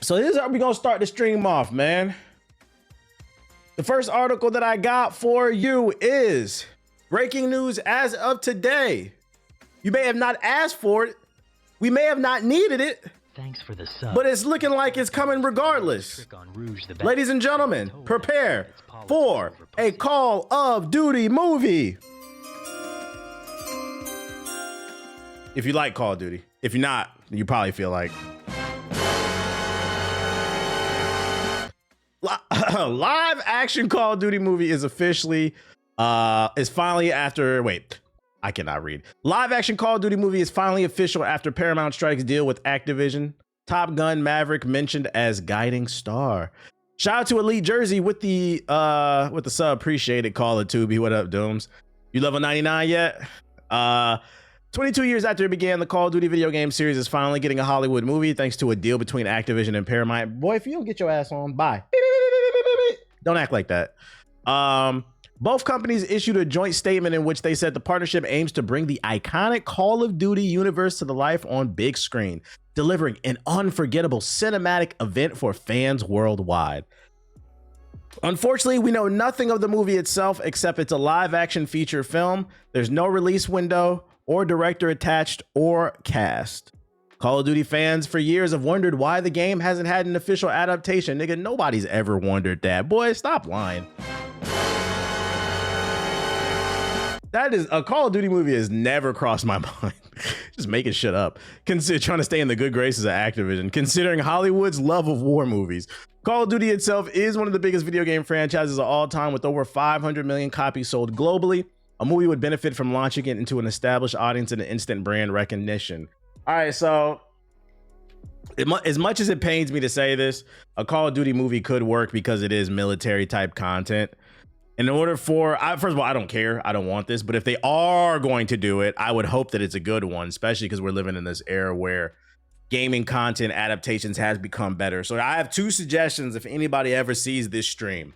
So this is how we're gonna start the stream off, man. The first article that I got for you is breaking news as of today. You may have not asked for it. We may have not needed it. Thanks for the sub. But it's looking like it's coming regardless. Ladies and gentlemen, prepare for a Call of Duty movie. If you like Call of Duty. If you're not, you probably feel like. Live action Call of Duty movie is officially, is finally after, wait, I cannot read. Live action Call of Duty movie is finally official after Paramount Strike's deal with Activision. Top Gun Maverick mentioned as guiding star. Shout out to Elite Jersey with the sub. Appreciate it. Call it Tubi. What up, Dooms? You level 99 yet? 22 years after it began, the Call of Duty video game series is finally getting a Hollywood movie thanks to a deal between Activision and Paramount. Boy, if you don't get your ass on, bye. Don't act like that. Both companies issued a joint statement in which they said the partnership aims to bring the iconic Call of Duty universe to the life on big screen, delivering an unforgettable cinematic event for fans worldwide. Unfortunately, we know nothing of the movie itself except it's a live action feature film. There's no release window or director attached or cast. Call of Duty fans for years have wondered why the game hasn't had an official adaptation. Nigga, nobody's ever wondered that. Boy, stop lying. That is a Call of Duty movie has never crossed my mind. Just making shit up. Trying to stay in the good graces of Activision, considering Hollywood's love of war movies. Call of Duty itself is one of the biggest video game franchises of all time with over 500 million copies sold globally. A movie would benefit from launching it into an established audience and an instant brand recognition. All right, so as much as it pains me to say this, a Call of Duty movie could work because it is military type content. In order for, first of all, I don't care. I don't want this. But if they are going to do it, I would hope that it's a good one, especially because we're living in this era where gaming content adaptations has become better. So I have two suggestions if anybody ever sees this stream.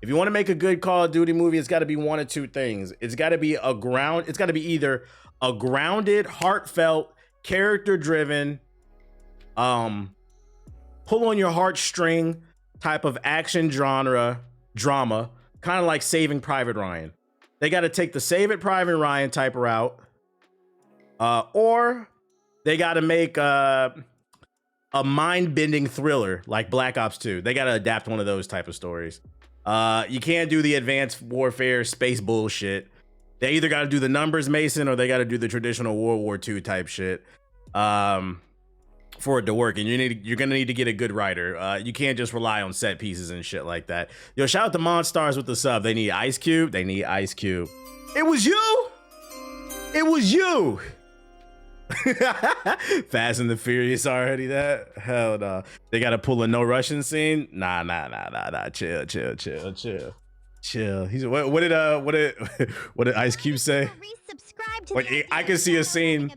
If you want to make a good Call of Duty movie, it's got to be one of two things. It's got to be either a grounded, heartfelt, character-driven, pull on your heartstring type of action drama, kind of like Saving Private Ryan. They got to take the Saving Private Ryan type route, or they got to make a mind-bending thriller like Black Ops 2. They got to adapt one of those type of stories. You can't do the advanced warfare space bullshit. They either got to do the numbers Mason or they got to do the traditional World War II type shit for it to work. And you're gonna need to get a good writer. You can't just rely on set pieces and shit like that. Yo, shout out to Monstars with the sub. They need Ice Cube. They need Ice Cube. It was you. It was you. Fast and the Furious already. That hell no. They got to pull a no Russian scene. Nah. Chill. He's what did Ice Cube say? Like, I can see a scene.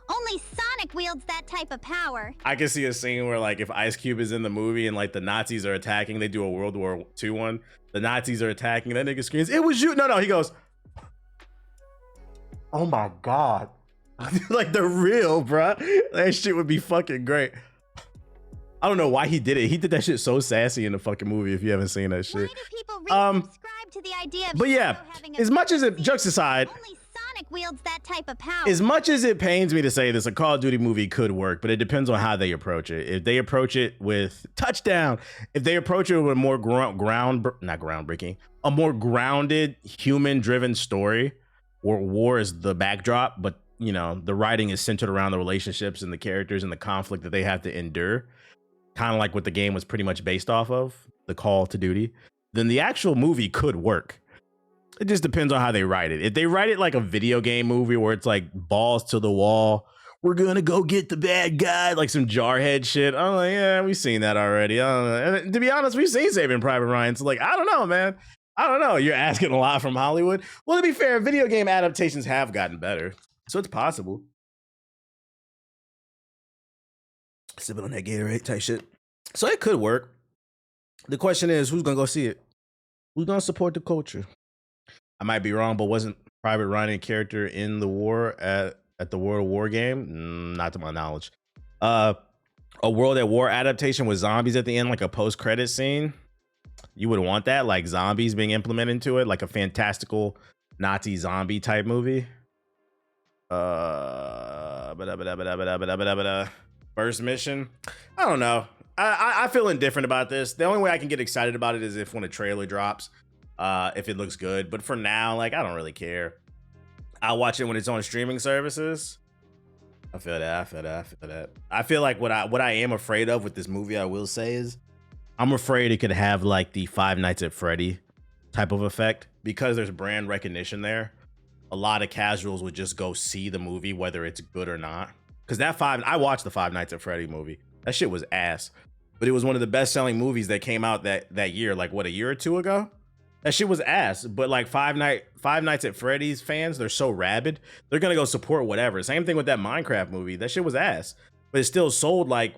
Only Sonic wields that type of power. I can see a scene where, like, if Ice Cube is in the movie and like the Nazis are attacking, they do a World War II one. The Nazis are attacking. That nigga screams, "It was you!" No, he goes, "Oh my god." Like the real, bruh. That shit would be fucking great. I don't know why he did it. He did that shit so sassy in the fucking movie. If you haven't seen that shit. Why do people re-subscribe to the idea of but yeah, as much as it, jokes aside, only Sonic wields that type of power. As much as it pains me to say this, a Call of Duty movie could work, but it depends on how they approach it. If they approach it with touchdown, if they approach it with a more a more grounded, human-driven story, where war is the backdrop, but you know, the writing is centered around the relationships and the characters and the conflict that they have to endure, kind of like what the game was pretty much based off of, the Call to Duty, then the actual movie could work. It just depends on how they write it. If they write it like a video game movie where it's like balls to the wall, we're gonna go get the bad guy, like some Jarhead shit, I'm like, yeah, we've seen that already. I don't know. And to be honest, we've seen Saving Private Ryan, so like, I don't know, man. I don't know. You're asking a lot from Hollywood. Well, to be fair, video game adaptations have gotten better. So it's possible. Sipping on that Gatorade type shit. So it could work. The question is, who's going to go see it? Who's going to support the culture? I might be wrong, but wasn't Private Ryan a character in the war at the World War game? Not to my knowledge. a World at War adaptation with zombies at the end, like a post-credit scene. You would want that, like zombies being implemented into it, like a fantastical Nazi zombie type movie. First mission. I don't know. I feel indifferent about this. The only way I can get excited about it is if when a trailer drops, if it looks good. But for now, like, I don't really care. I'll watch it when it's on streaming services. I feel that. I feel like what I am afraid of with this movie, I will say, is I'm afraid it could have like the Five Nights at Freddy type of effect, because there's brand recognition there. A lot of casuals would just go see the movie, whether it's good or not. Because I watched the Five Nights at Freddy movie. That shit was ass. But it was one of the best selling movies that came out that year, like what, a year or two ago? That shit was ass. But like Five Nights at Freddy's fans, they're so rabid. They're gonna go support whatever. Same thing with that Minecraft movie. That shit was ass. But it still sold like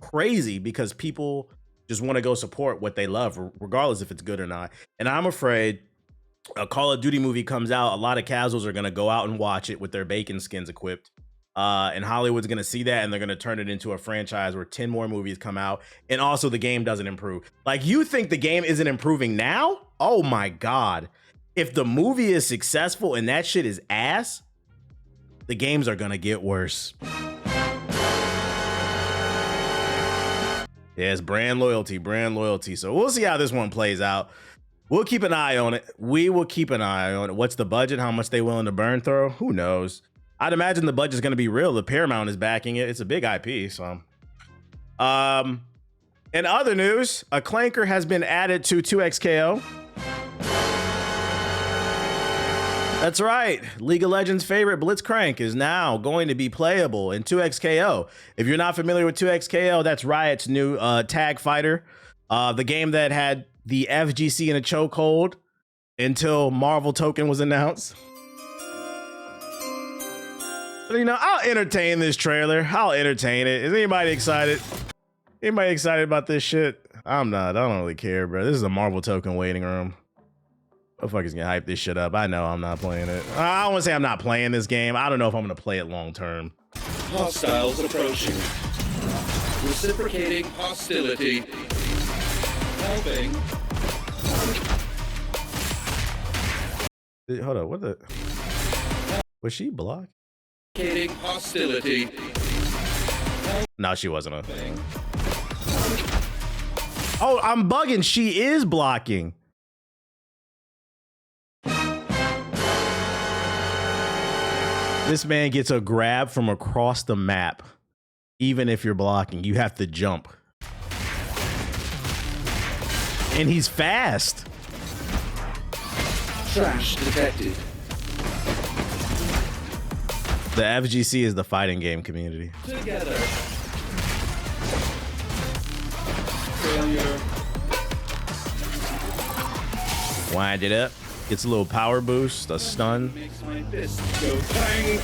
crazy because people just want to go support what they love, regardless if it's good or not. And I'm afraid a Call of Duty movie comes out, a lot of casuals are gonna go out and watch it with their bacon skins equipped. And Hollywood's gonna see that, and they're gonna turn it into a franchise where 10 more movies come out, and also the game doesn't improve. Like, you think the game isn't improving now? Oh my God. If the movie is successful and that shit is ass, the games are gonna get worse. Yes, brand loyalty. So we'll see how this one plays out. We'll keep an eye on it. We will keep an eye on it. What's the budget? How much they willing to burn through? Who knows? I'd imagine the budget's going to be real. The Paramount is backing it. It's a big IP. So, in other news, a clanker has been added to 2XKO. That's right. League of Legends' favorite Blitzcrank is now going to be playable in 2XKO. If you're not familiar with 2XKO, that's Riot's new tag fighter. The game that had the FGC in a chokehold until Marvel Token was announced. But, you know, I'll entertain this trailer. I'll entertain it. Is anybody excited? Anybody excited about this shit? I'm not. I don't really care, bro. This is a Marvel Token waiting room. Motherfuckers gonna hype this shit up. I know I'm not playing it. I don't want to say I'm not playing this game. I don't know if I'm gonna play it long term. Hostiles approaching. Reciprocating hostility. Helping. Hold on, what the? Was she blocked? Hostility. No, she wasn't a thing. Oh, I'm bugging. She is blocking. This man gets a grab from across the map. Even if you're blocking, you have to jump. And he's fast. Trash detected. The FGC is the fighting game community. Together. Failure. Wind it up. Gets a little power boost, a stun. Makes my fist go bang.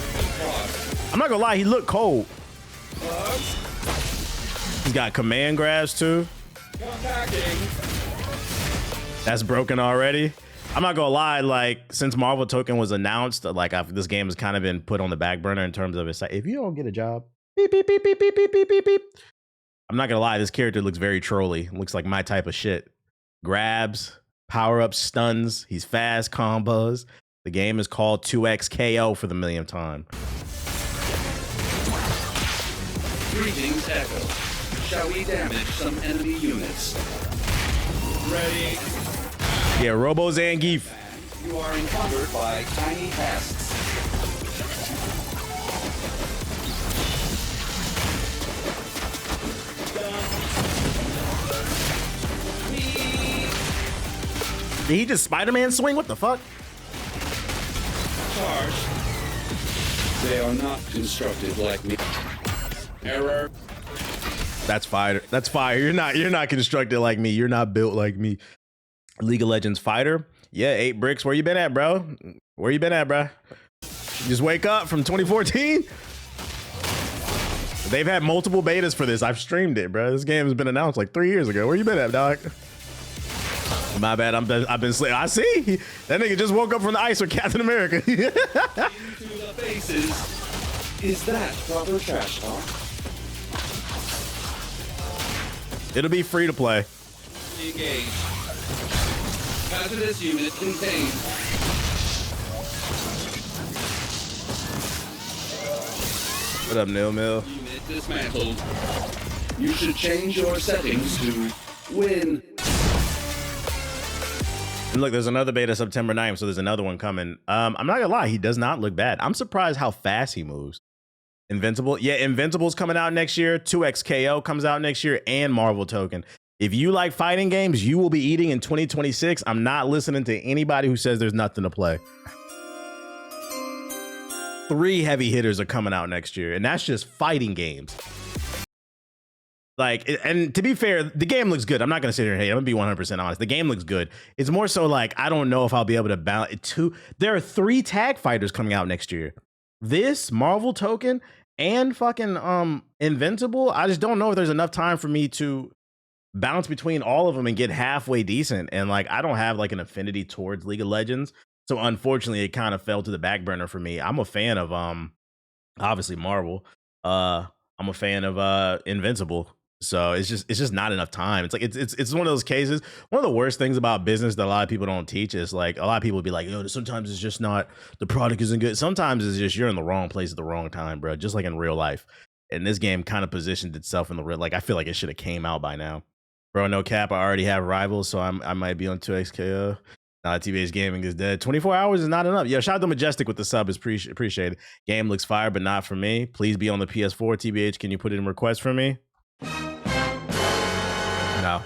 I'm not gonna lie, he looked cold. He's got command grabs too. Attacking. That's broken already. I'm not gonna lie, like, since Marvel Token was announced, like, this game has kind of been put on the back burner in terms of it's like, if you don't get a job, beep, beep, beep, beep, beep, beep, beep, beep, beep. I'm not gonna lie, this character looks very trolly. Looks like my type of shit. Grabs, power-ups, stuns, he's fast, combos. The game is called 2XKO for the millionth time. Greetings, Echo. Shall we damage some enemy units? Ready? Yeah, Robo Zangief. You are encumbered by tiny pests. Did he just Spider-Man swing? What the fuck? Charge. They are not constructed like me. Error. That's fire. That's fire. You're not constructed like me. You're not built like me. League of Legends fighter. Yeah, 8 bricks. Where you been at, bro? Where you been at, bro? Just wake up from 2014? They've had multiple betas for this. I've streamed it, bro. This game has been announced like 3 years ago. Where you been at, dog? My bad. I've been sleeping. I see. That nigga just woke up from the ice with Captain America. Into the faces. Is that proper trash talk? It'll be free to play. Engage. Hazardous unit contained. What up, Nil Mill? Unit dismantled. You should change your settings to win. And look, there's another beta September 9th, so there's another one coming. I'm not gonna lie, he does not look bad. I'm surprised how fast he moves. Invincible, yeah, Invincible's coming out next year. 2XKO comes out next year, and Marvel Token. If you like fighting games, you will be eating in 2026. I'm not listening to anybody who says there's nothing to play. 3 heavy hitters are coming out next year, and that's just fighting games. Like, and to be fair, the game looks good. I'm not gonna sit here and hate. I'm gonna be 100% honest. The game looks good. It's more so like I don't know if I'll be able to balance it. There are 3 tag fighters coming out next year. This Marvel Token and fucking Invincible. I just don't know if there's enough time for me to bounce between all of them and get halfway decent. And like I don't have like an affinity towards League of Legends, so unfortunately it kind of fell to the back burner for me. I'm a fan of obviously Marvel. I'm a fan of Invincible. So it's just not enough time. It's like it's one of those cases. One of the worst things about business that a lot of people don't teach is like a lot of people will be like, yo, sometimes it's just not the product isn't good. Sometimes it's just you're in the wrong place at the wrong time, bro. Just like in real life. And this game kind of positioned itself in the real. Like I feel like it should have came out by now, bro. No cap. I already have rivals, so I might be on 2XKO. TBH Gaming is dead. 24 hours is not enough. Yo, shout out to Majestic with the sub. Is appreciated. Game looks fire, but not for me. Please be on the PS4. TBH, can you put in request for me? No,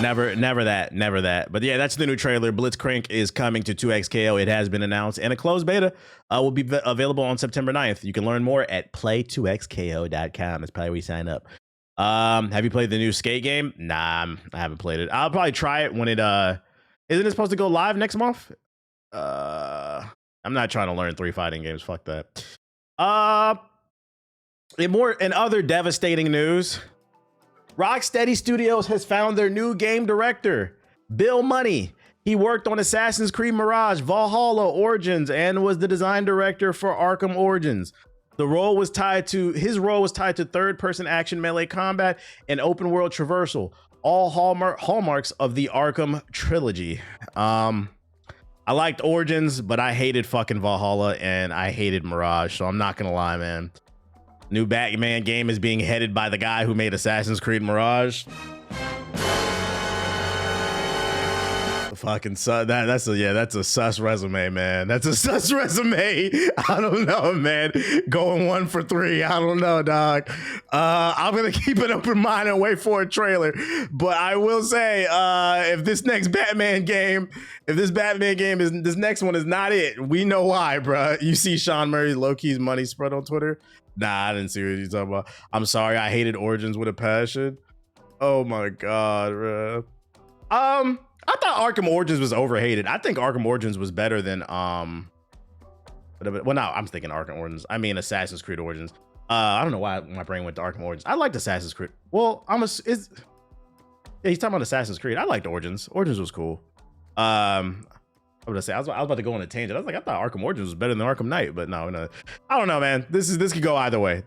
never that. But yeah, that's the new trailer. Blitzcrank is coming to 2XKO. It has been announced, and a closed beta will be available on September 9th. You can learn more at play2xko.com. It's probably where you sign up. Have you played the new skate game? Nah, I haven't played it. I'll probably try it when it isn't it supposed to go live next month? I'm not trying to learn 3 fighting games. Fuck that. In other devastating news, Rocksteady Studios has found their new game director, Bill Money. He worked on Assassin's Creed Mirage, Valhalla, Origins, and was the design director for Arkham Origins. His role was tied to third-person action melee combat and open-world traversal, all hallmarks of the Arkham trilogy. I liked Origins, but I hated fucking Valhalla and I hated Mirage, so I'm not gonna lie, man. New Batman game is being headed by the guy who made Assassin's Creed Mirage. Fucking that's a sus resume, man. That's a sus resume. I don't know, man. Going 1 for 3. I don't know, dog. I'm gonna keep an open mind and wait for a trailer. But I will say, if this Batman game is this next one is not it, we know why, bro. You see Sean Murray's low-key's money spread on Twitter. Nah, I didn't see what you're talking about. I'm sorry, I hated Origins with a passion. Oh my god, bro. I thought Arkham Origins was overhated. I think Arkham Origins was better than well, no, I'm thinking Arkham Origins. I mean Assassin's Creed Origins. I don't know why my brain went to Arkham Origins. I liked Assassin's Creed. Well, yeah, he's talking about Assassin's Creed. I liked Origins. Origins was cool. I was about to go on a tangent. I was like, I thought Arkham Origins was better than Arkham Knight, but no. I don't know, man. This could go either way.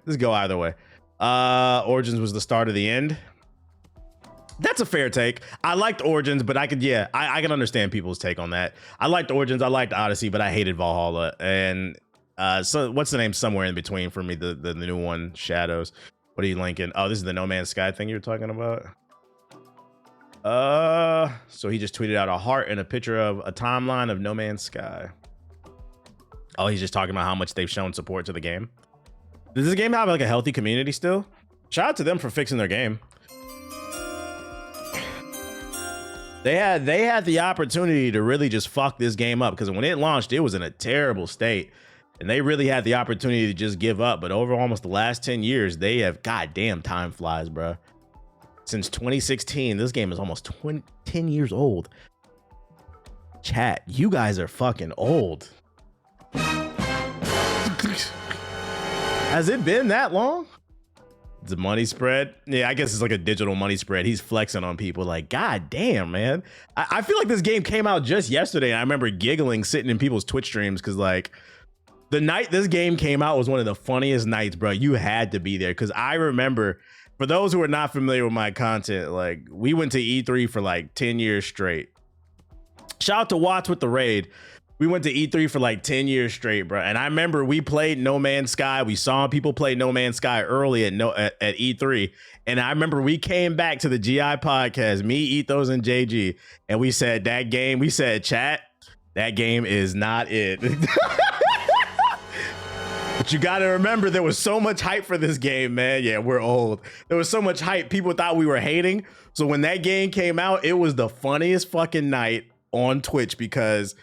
Origins was the start of the end. That's a fair take. I liked Origins, but I can understand people's take on that. I liked Origins, I liked Odyssey, but I hated Valhalla. And so what's the name somewhere in between for me, the new one, Shadows. What are you linking? Oh, this is the No Man's Sky thing you're talking about? So he just tweeted out a heart and a picture of a timeline of No Man's Sky. Oh, he's just talking about how much they've shown support to the game. Does this game have like a healthy community still? Shout out to them for fixing their game. They had the opportunity to really just fuck this game up, because when it launched, it was in a terrible state. And they really had the opportunity to just give up. But over almost the last 10 years, they have, goddamn, time flies, bro. Since 2016, this game is almost 10 years old. Chat, you guys are fucking old. Has it been that long? The money spread? Yeah, I guess it's like a digital money spread. He's flexing on people like, god damn, man. I feel like this game came out just yesterday, and I remember giggling sitting in people's Twitch streams, because like the night this game came out was one of the funniest nights, bro. You had to be there, because I remember For those who are not familiar with my content, like we went to E3 for like 10 years straight. Shout out to Watts with the raid. We went to E3 for like 10 years straight, bro. And I remember we played No Man's Sky. We saw people play No Man's Sky early at E3. And I remember we came back to the GI podcast, me, Ethos, and JG. And we said that game, we said, chat, that game is not it. But you got to remember, there was so much hype for this game, man. Yeah, we're old. There was so much hype. People thought we were hating. So when that game came out, it was the funniest fucking night on Twitch because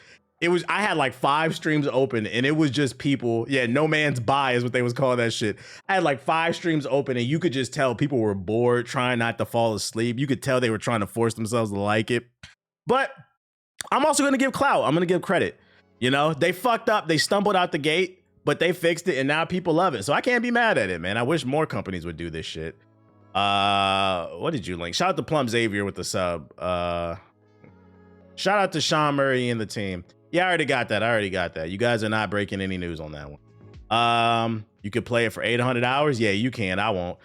I had like 5 streams open and it was just people. Yeah, no man's buy is what they was calling that shit. I had like 5 streams open and you could just tell people were bored, trying not to fall asleep. You could tell they were trying to force themselves to like it. But I'm also going to give clout. I'm going to give credit. You know, they fucked up. They stumbled out the gate, but they fixed it and now people love it. So I can't be mad at it, man. I wish more companies would do this shit. What did you link? Shout out to Plum Xavier with the sub. Shout out to Sean Murray and the team. Yeah, I already got that. You guys are not breaking any news on that one. You could play it for 800 hours. Yeah, you can. I won't.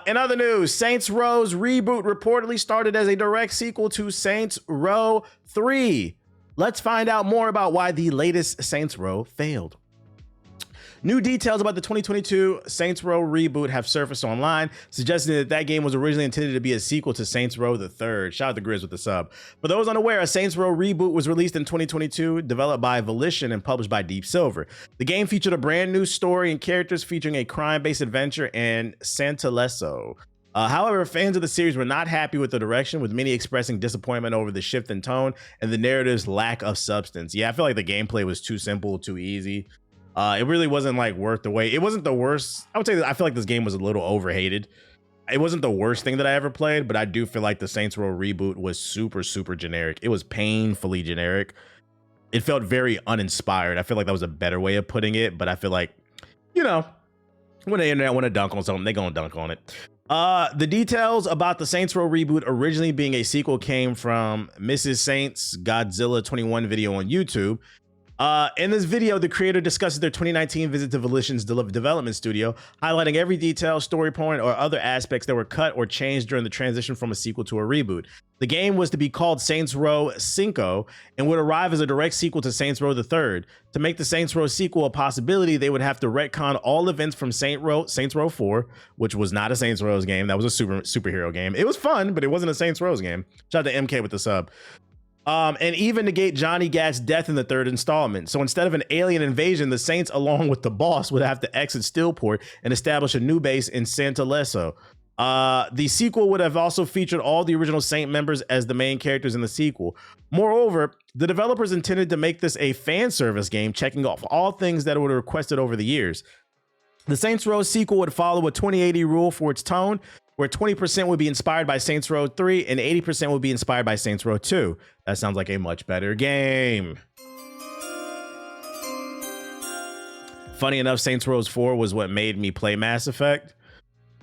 In other news, Saints Row's reboot reportedly started as a direct sequel to Saints Row 3. Let's find out more about why the latest Saints Row failed. New details about the 2022 Saints Row reboot have surfaced online, suggesting that game was originally intended to be a sequel to Saints Row the Third. Shout out to Grizz with the sub. For those unaware, a Saints Row reboot was released in 2022, developed by Volition and published by Deep Silver. The game featured a brand new story and characters featuring a crime-based adventure in Santalesso. However, fans of the series were not happy with the direction, with many expressing disappointment over the shift in tone and the narrative's lack of substance. Yeah, I feel like the gameplay was too simple, too easy. It really wasn't like worth the wait. It wasn't the worst. I would say that I feel like this game was a little overhated. It wasn't the worst thing that I ever played, but I do feel like the Saints Row reboot was super, super generic. It was painfully generic. It felt very uninspired. I feel like that was a better way of putting it, but I feel like, you know, when the internet want to dunk on something, they gonna dunk on it. The details about the Saints Row reboot originally being a sequel came from Mrs. Saints Godzilla 21 video on YouTube. In this video, the creator discusses their 2019 visit to Volition's development studio, highlighting every detail, story point, or other aspects that were cut or changed during the transition from a sequel to a reboot. The game was to be called Saints Row 5 and would arrive as a direct sequel to Saints Row the Third. To make the Saints Row sequel a possibility, they would have to retcon all events from Saints Row 4, which was not a Saints Row game. That was a superhero game. It was fun, but it wasn't a Saints Row game. Shout out to MK with the sub. And even negate Johnny Gat's death in the third installment. So instead of an alien invasion, the Saints, along with the boss, would have to exit Steelport and establish a new base in Santalesso. The sequel would have also featured all the original Saint members as the main characters in the sequel. Moreover, the developers intended to make this a fan service game, checking off all things that were requested over the years. The Saints Row sequel would follow a 2080 rule for its tone, where 20% would be inspired by Saints Row 3 and 80% would be inspired by Saints Row 2. That sounds like a much better game. Funny enough, Saints Row 4 was what made me play Mass Effect.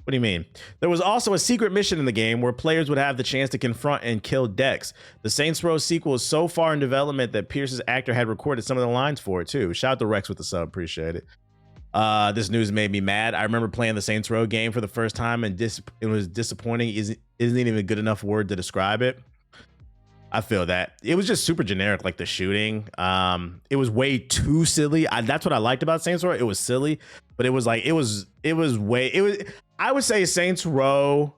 What do you mean? There was also a secret mission in the game where players would have the chance to confront and kill Dex. The Saints Row sequel is so far in development that Pierce's actor had recorded some of the lines for it too. Shout out to Rex with the sub, appreciate it. This news made me mad. I remember playing the Saints Row game for the first time and it was disappointing. Isn't even a good enough word to describe it. I feel that. It was just super generic, like the shooting. It was way too silly. That's what I liked about Saints Row. It was silly, but it was like, I would say Saints Row,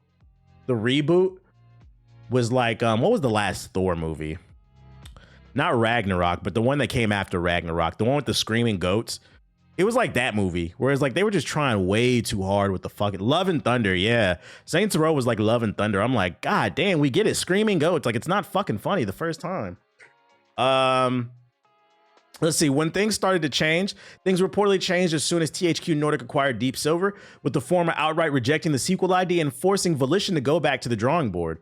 the reboot was like, what was the last Thor movie? Not Ragnarok, but the one that came after Ragnarok, the one with the screaming goats. It was like that movie, whereas like they were just trying way too hard with the fucking Love and Thunder. Yeah, Saints Row was like Love and Thunder. I'm like, God damn, we get it. Screaming goats. Like, it's not fucking funny the first time. Let's see. When things started to change, things reportedly changed as soon as THQ Nordic acquired Deep Silver, with the former outright rejecting the sequel idea and forcing Volition to go back to the drawing board.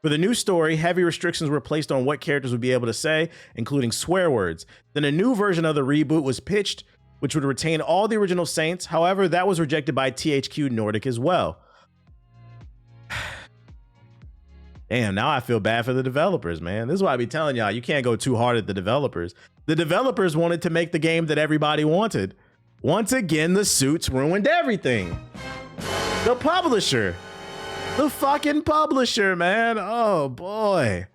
For the new story, heavy restrictions were placed on what characters would be able to say, including swear words. Then a new version of the reboot was pitched, which would retain all the original Saints. However, that was rejected by THQ Nordic as well. Damn, now I feel bad for the developers, man. This is why I be telling y'all, you can't go too hard at the developers. The developers wanted to make the game that everybody wanted. Once again, the suits ruined everything. The publisher. The fucking publisher, man. Oh, boy.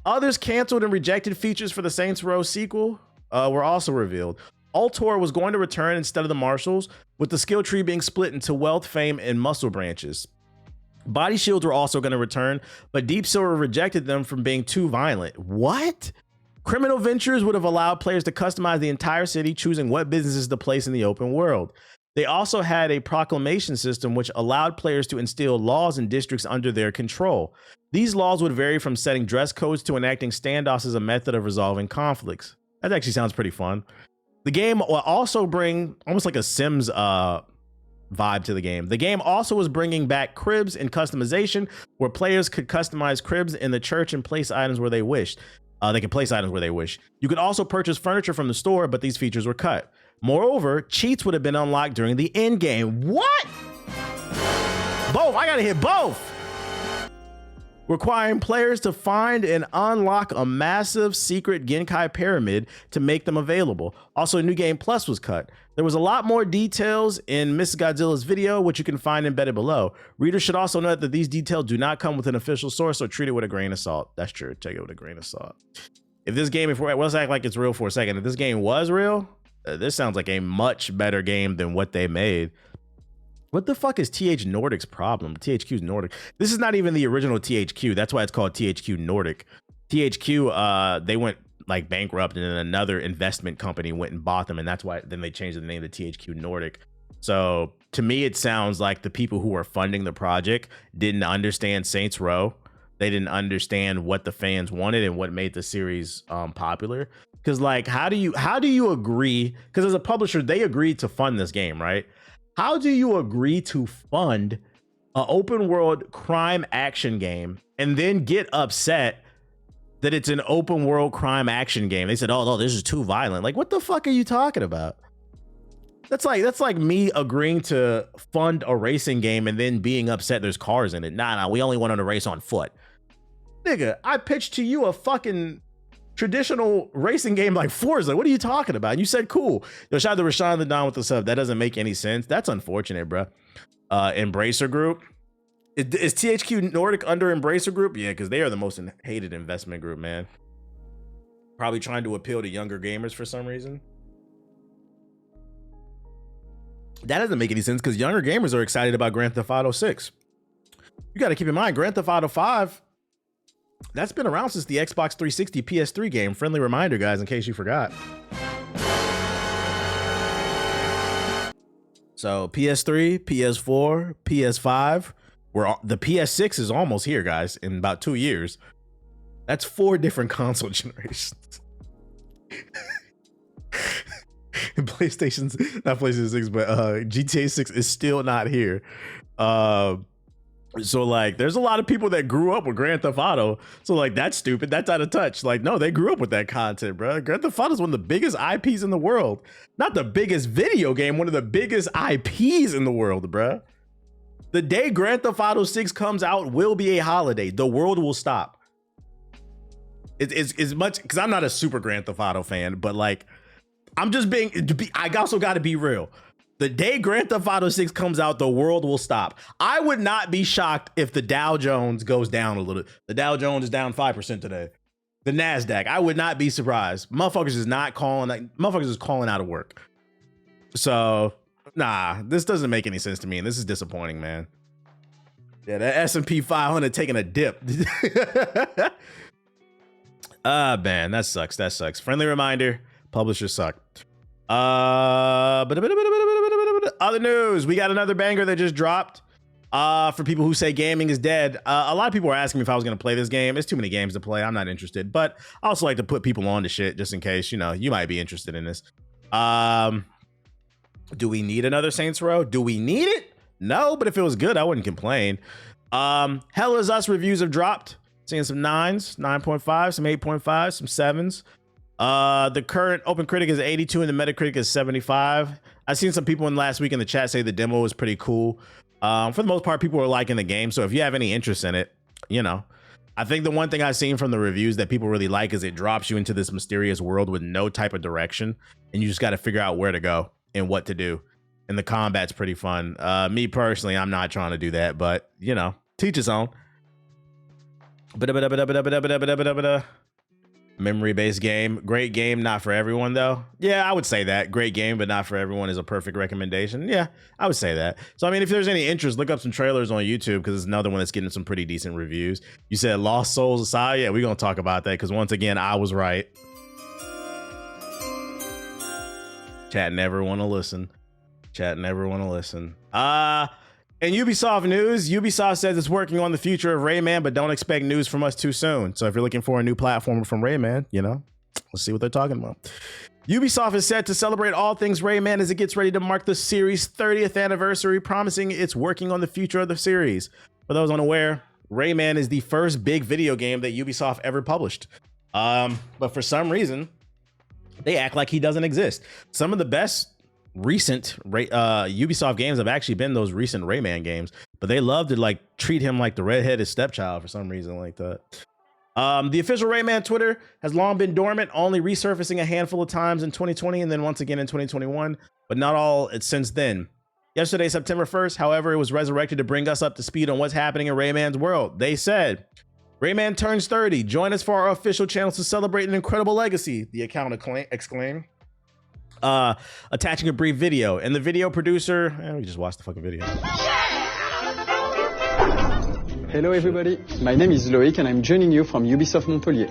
Others canceled and rejected features for the Saints Row sequel were also revealed. Ultor was going to return instead of the Marshals, with the skill tree being split into wealth, fame, and muscle branches. Body shields were also going to return, but Deep Silver rejected them from being too violent. What? Criminal Ventures would have allowed players to customize the entire city, choosing what businesses to place in the open world. They also had a proclamation system which allowed players to instill laws in districts under their control. These laws would vary from setting dress codes to enacting standoffs as a method of resolving conflicts. That actually sounds pretty fun. The game will also bring almost like a Sims vibe to the game. The game also was bringing back cribs and customization, where players could customize cribs in the church and place items where they wished. They can place items where they wish. You could also purchase furniture from the store, but these features were cut. Moreover, cheats would have been unlocked during the end game. What? Both. I gotta hit both. Requiring players to find and unlock a massive secret Genkai pyramid to make them available. Also, New Game Plus was cut. There was a lot more details in Miss Godzilla's video, which you can find embedded below. Readers should also note that these details do not come with an official source, so treat it with a grain of salt. That's true. Take it with a grain of salt. If this game, let's act like it's real for a second. If this game was real, this sounds like a much better game than what they made. What the fuck is TH Nordic's problem? THQ's Nordic. This is not even the original THQ. That's why it's called THQ Nordic. THQ, they went like bankrupt, and then another investment company went and bought them, and that's why then they changed the name to THQ Nordic. So to me, it sounds like the people who were funding the project didn't understand Saints Row. They didn't understand what the fans wanted and what made the series popular. Because like, how do you agree? Because as a publisher, they agreed to fund this game, right? How do you agree to fund an open world crime action game and then get upset that it's an open world crime action game? They said, oh no, this is too violent. Like, what the fuck are you talking about? That's like me agreeing to fund a racing game and then being upset there's cars in it. Nah, we only want to race on foot. Nigga, I pitched to you a fucking traditional racing game like Forza. What are you talking about? And you said cool. Yo, shout out to Rashawn the Don with the sub. That doesn't make any sense. That's unfortunate, bro. Embracer Group. Is THQ Nordic under Embracer Group? Yeah, because they are the most hated investment group, man. Probably trying to appeal to younger gamers for some reason. That doesn't make any sense because younger gamers are excited about Grand Theft Auto 6. You got to keep in mind, Grand Theft Auto 5, that's been around since the Xbox 360 PS3 game. Friendly reminder, guys, in case you forgot. So PS3, PS4, PS5, the PS6 is almost here, guys, in about 2 years. That's 4 different console generations. And not PlayStation 6, but GTA 6 is still not here. So like, there's a lot of people that grew up with Grand Theft Auto. So like, that's stupid. That's out of touch. Like, no, they grew up with that content, bro. Grand Theft Auto is one of the biggest IPs in the world. Not the biggest video game, one of the biggest IPs in the world, bro. The day Grand Theft Auto 6 comes out will be a holiday. The world will stop. It's much, because I'm not a super Grand Theft Auto fan, but like, I'm just I also got to be real. The day Grand Theft Auto 6 comes out, the world will stop. I would not be shocked if the Dow Jones goes down a little. The Dow Jones is down 5% today. The NASDAQ, I would not be surprised. Motherfuckers is calling out of work. So, nah, this doesn't make any sense to me, and this is disappointing, man. Yeah, that S&P 500 taking a dip. Man, that sucks. Friendly reminder, publishers suck. Other news, we got another banger that just dropped. For people who say gaming is dead, a lot of people are asking me if I was going to play this game. It's too many games to play. I'm not interested, but I also like to put people on to shit just in case, you know, you might be interested in this. Do we need another Saints Row? Do we need it? No, but if it was good, I wouldn't complain. Hell Is Us reviews have dropped. Seeing some 9s, 9.5, some 8.5, some 7s. The current OpenCritic is 82 and the Metacritic is 75. I've seen some people in last week in the chat say the demo was pretty cool. For the most part, people are liking the game. So if you have any interest in it, you know, I think the one thing I've seen from the reviews that people really like is it drops you into this mysterious world with no type of direction. And you just got to figure out where to go and what to do. and the combat's pretty fun. Me personally, I'm not trying to do that, but you know, teach his own. Memory-based game, great game, not for everyone though. Yeah, I would say that. Great game, but not for everyone is a perfect recommendation. Yeah, I would say that. So I mean, if there's any interest, look up some trailers on YouTube because it's another one that's getting some pretty decent reviews. You said Lost Souls aside, yeah, we're gonna talk about that because once again, I was right. Chat never want to listen. Chat never want to listen. In Ubisoft news, Ubisoft says it's working on the future of Rayman, but don't expect news from us too soon. So if you're looking for a new platform from Rayman, you know, let's see what they're talking about. Ubisoft is set to celebrate all things Rayman as it gets ready to mark the series' 30th anniversary, promising it's working on the future of the series. For those unaware, Rayman is the first big video game that Ubisoft ever published. But for some reason, they act like he doesn't exist. Some of the best recent Ubisoft games have actually been those recent Rayman games, but they love to like treat him like the redheaded stepchild for some reason like that. The official Rayman Twitter has long been dormant, only resurfacing a handful of times in 2020 and then once again in 2021, but not all since then. Yesterday, September 1st, however, it was resurrected to bring us up to speed on what's happening in Rayman's world. They said, Rayman turns 30. Join us for our official channels to celebrate an incredible legacy, the account exclaimed. Attaching a brief video, and the video producer, we just watched the fucking video. Hello everybody, my name is Loïc and I'm joining you from Ubisoft Montpellier.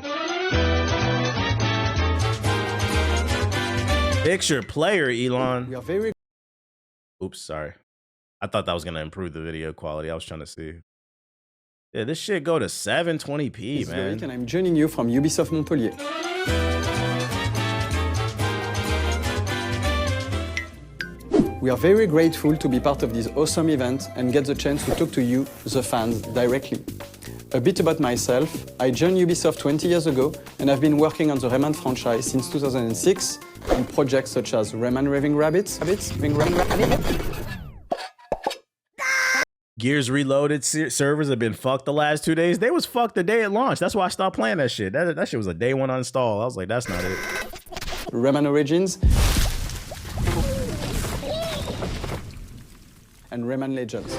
Picture player, Elon. We are very Oops, sorry. I thought that was gonna improve the video quality. I was trying to see. Yeah, this shit go to 720p, man. Loïc and I'm joining you from Ubisoft Montpellier. We are very grateful to be part of this awesome event and get the chance to talk to you, the fans, directly. A bit about myself, I joined Ubisoft 20 years ago and I've been working on the Rayman franchise since 2006 on projects such as Rayman Raving Rabbids, Gears Reloaded servers have been fucked the last 2 days. They was fucked the day it launched. That's why I stopped playing that shit. That shit was a day one uninstall. I was like, that's not it. Rayman Origins, and Rayman Legends.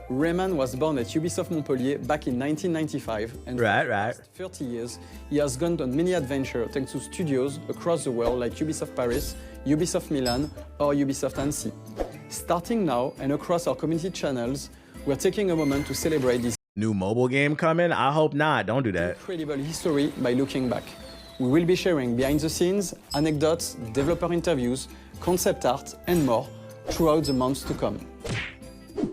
Rayman was born at Ubisoft Montpellier back in 1995, and for the past 30 years, he has gone on many adventures thanks to studios across the world like Ubisoft Paris, Ubisoft Milan, or Ubisoft Annecy. Starting now and across our community channels, we're taking a moment to celebrate this new mobile game coming? I hope not. Don't do that. Incredible history by looking back. We will be sharing behind the scenes, anecdotes, developer interviews, concept art, and more throughout the months to come.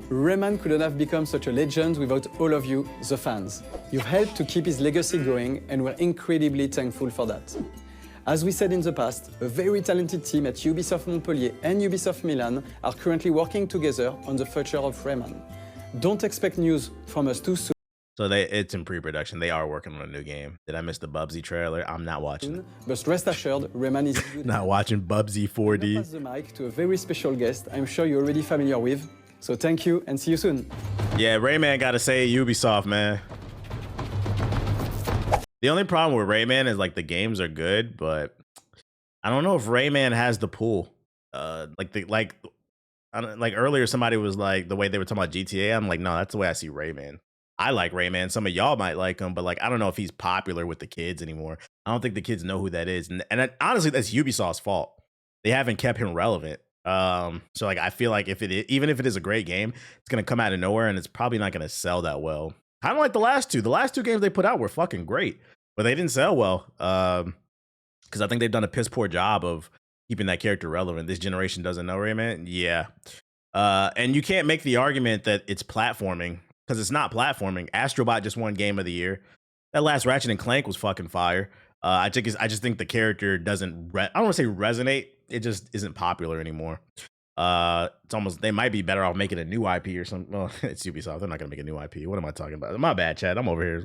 Rayman couldn't have become such a legend without all of you, the fans. You've helped to keep his legacy going, and we're incredibly thankful for that. As we said in the past, a very talented team at Ubisoft Montpellier and Ubisoft Milan are currently working together on the future of Rayman. Don't expect news from us too soon. So it's in pre-production. They are working on a new game. Did I miss the Bubsy trailer? I'm not watching. But rest assured, Rayman is good. Not watching Bubsy 4D. I'll pass the mic to a very special guest I'm sure you're already familiar with. So thank you and see you soon. Yeah, Rayman gotta say Ubisoft, man. The only problem with Rayman is like the games are good, but I don't know if Rayman has the pull. Like earlier somebody was like the way they were talking about GTA. I'm like, no, that's the way I see Rayman. I like Rayman. Some of y'all might like him, but like I don't know if he's popular with the kids anymore. I don't think the kids know who that is, and honestly, that's Ubisoft's fault. They haven't kept him relevant. So like I feel like even if it is a great game, it's gonna come out of nowhere and it's probably not gonna sell that well. Kind of like the last two. The last two games they put out were fucking great, but they didn't sell well. Because I think they've done a piss poor job of keeping that character relevant. This generation doesn't know Rayman. Yeah. And you can't make the argument that it's platforming because it's not platforming. Astrobot just won Game of the Year. That last Ratchet and Clank was fucking fire. I just think the character doesn't. I don't want to say resonate. It just isn't popular anymore. It's almost they might be better off making a new IP or something. Well, it's Ubisoft. They're not gonna make a new IP. What am I talking about? My bad, Chad. I'm over here.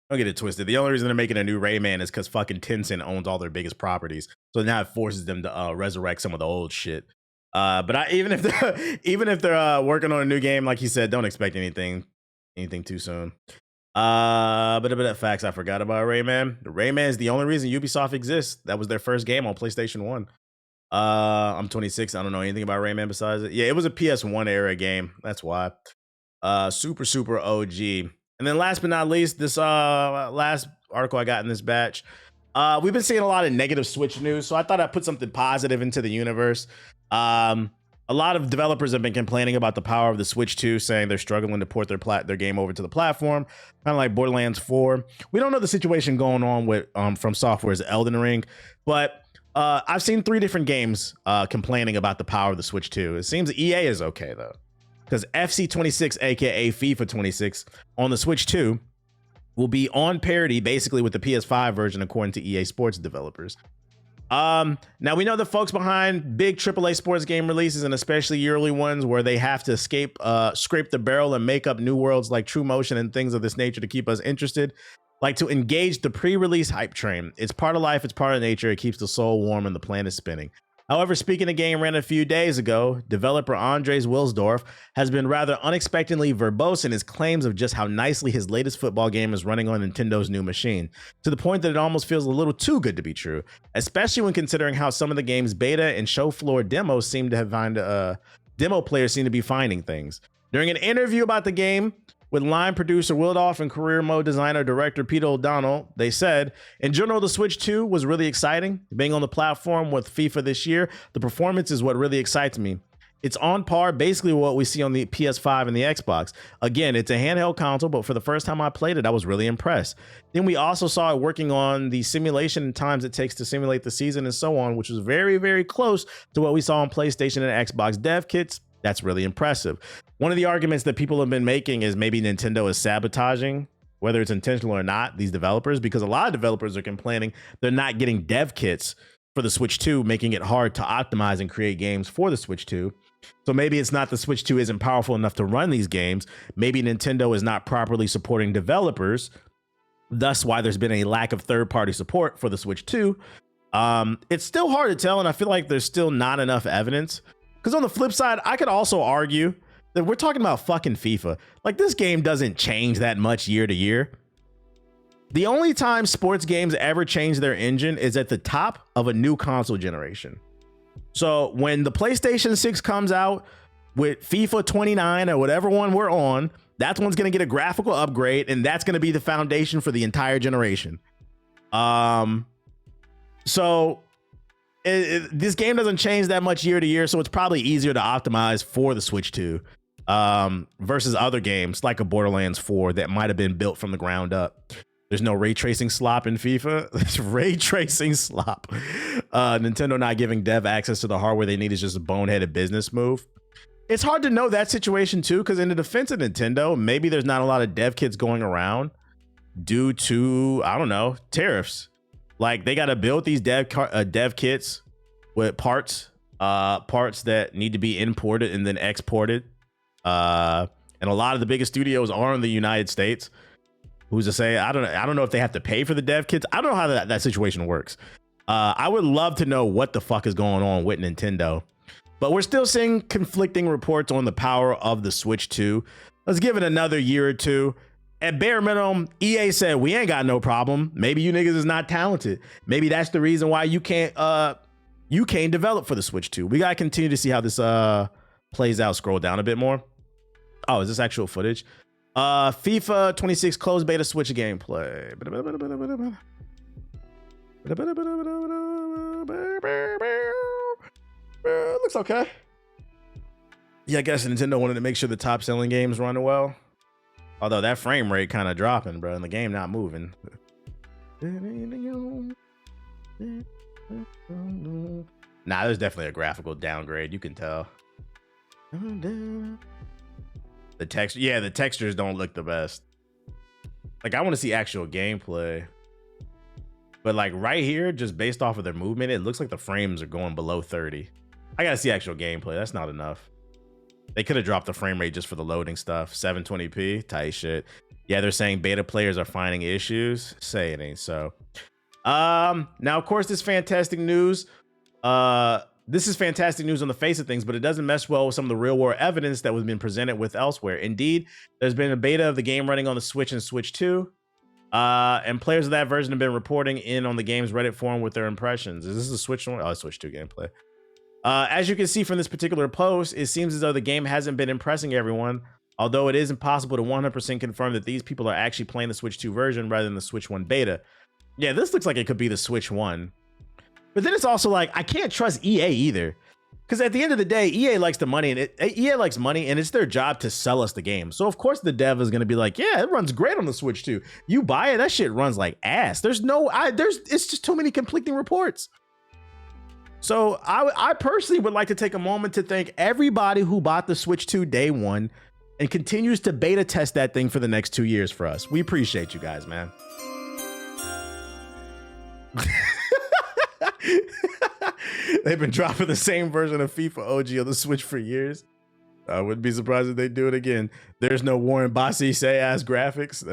Don't get it twisted. The only reason they're making a new Rayman is because fucking Tencent owns all their biggest properties. So now it forces them to resurrect some of the old shit. But even if they're working on a new game, like you said, don't expect anything too soon. But facts, I forgot about Rayman. Rayman is the only reason Ubisoft exists. That was their first game on PlayStation 1. I'm 26. I don't know anything about Rayman besides it. Yeah, it was a PS1 era game. That's why. Super OG. And then last but not least, this last article I got in this batch. We've been seeing a lot of negative Switch news, so I thought I'd put something positive into the universe. A lot of developers have been complaining about the power of the Switch 2, saying they're struggling to port their game over to the platform, kind of like Borderlands 4. We don't know the situation going on with From Software's Elden Ring, but I've seen 3 different games complaining about the power of the Switch 2. It seems EA is okay though, because FC 26, aka FIFA 26, on the Switch 2 will be on parity basically with the PS5 version, according to EA Sports developers. Now we know the folks behind big AAA sports game releases, and especially yearly ones where they have to scrape the barrel and make up new worlds like True Motion and things of this nature to keep us interested, like to engage the pre-release hype train. It's part of life, it's part of nature, it keeps the soul warm and the planet spinning. However, speaking of game ran a few days ago, developer Andres Wilsdorf has been rather unexpectedly verbose in his claims of just how nicely his latest football game is running on Nintendo's new machine, to the point that it almost feels a little too good to be true, especially when considering how some of the game's beta and show floor demos seem to have demo players seem to be finding things. During an interview about the game with line producer Wildoff and career mode designer director Peter O'Donnell, they said, in general, the Switch 2 was really exciting. Being on the platform with FIFA this year, the performance is what really excites me. It's on par basically with what we see on the PS5 and the Xbox. Again, it's a handheld console, but for the first time I played it, I was really impressed. Then we also saw it working on the simulation and times it takes to simulate the season and so on, which was very, very close to what we saw on PlayStation and Xbox dev kits. That's really impressive. One of the arguments that people have been making is maybe Nintendo is sabotaging, whether it's intentional or not, these developers, because a lot of developers are complaining they're not getting dev kits for the Switch 2, making it hard to optimize and create games for the Switch 2. So maybe it's not the Switch 2 isn't powerful enough to run these games. Maybe Nintendo is not properly supporting developers, thus why there's been a lack of third-party support for the Switch 2. It's still hard to tell, and I feel like there's still not enough evidence. Because on the flip side, I could also argue that we're talking about fucking FIFA. Like, this game doesn't change that much year to year. The only time sports games ever change their engine is at the top of a new console generation. So when the PlayStation 6 comes out with FIFA 29 or whatever one we're on, that's one's going to get a graphical upgrade, and that's going to be the foundation for the entire generation. This game doesn't change that much year to year, so it's probably easier to optimize for the Switch 2 versus other games like a Borderlands 4 that might have been built from the ground up. There's no ray tracing slop in FIFA. There's ray tracing slop. Nintendo not giving dev access to the hardware they need is just a boneheaded business move. It's hard to know that situation too, because in the defense of Nintendo, maybe there's not a lot of dev kits going around due to, I don't know, tariffs. Like, they got to build these dev kits with parts that need to be imported and then exported. And a lot of the biggest studios are in the United States. Who's to say? I don't know if they have to pay for the dev kits. I don't know how that situation works. I would love to know what the fuck is going on with Nintendo. But we're still seeing conflicting reports on the power of the Switch 2. Let's give it another year or two. At bare minimum, EA said, we ain't got no problem. Maybe you niggas is not talented. Maybe that's the reason why you can't develop for the Switch 2. We gotta continue to see how this plays out. Scroll down a bit more. Oh, is this actual footage? FIFA 26 closed beta Switch gameplay. Looks okay. Yeah, I guess Nintendo wanted to make sure the top selling games run well. Although that frame rate kind of dropping, bro, and the game not moving. Nah, there's definitely a graphical downgrade. You can tell. The text, yeah, the textures don't look the best. Like, I want to see actual gameplay. But like right here, just based off of their movement, it looks like the frames are going below 30. I gotta see actual gameplay. That's not enough. They could have dropped the frame rate just for the loading stuff. 720p, tight shit. Yeah, they're saying beta players are finding issues. Say it ain't so. Now, of course, this fantastic news. This is fantastic news on the face of things, but it doesn't mesh well with some of the real world evidence that was being presented with elsewhere. Indeed, there's been a beta of the game running on the Switch and Switch 2. And players of that version have been reporting in on the game's Reddit forum with their impressions. Is this a Switch one? Oh, Switch 2 gameplay. As you can see from this particular post, it seems as though the game hasn't been impressing everyone, although it is impossible to 100% confirm that these people are actually playing the Switch 2 version rather than the Switch 1 beta. Yeah, this looks like it could be the Switch 1. But then it's also like, I can't trust EA either. Because at the end of the day, EA likes the money, and EA likes money, and it's their job to sell us the game. So of course the dev is going to be like, yeah, it runs great on the Switch 2. You buy it, that shit runs like ass. It's just too many conflicting reports. So I personally would like to take a moment to thank everybody who bought the Switch 2 day one and continues to beta test that thing for the next 2 years for us. We appreciate you guys, man. They've been dropping the same version of FIFA OG on the Switch for years. I wouldn't be surprised if they do it again. There's no Warren Bossy say ass graphics.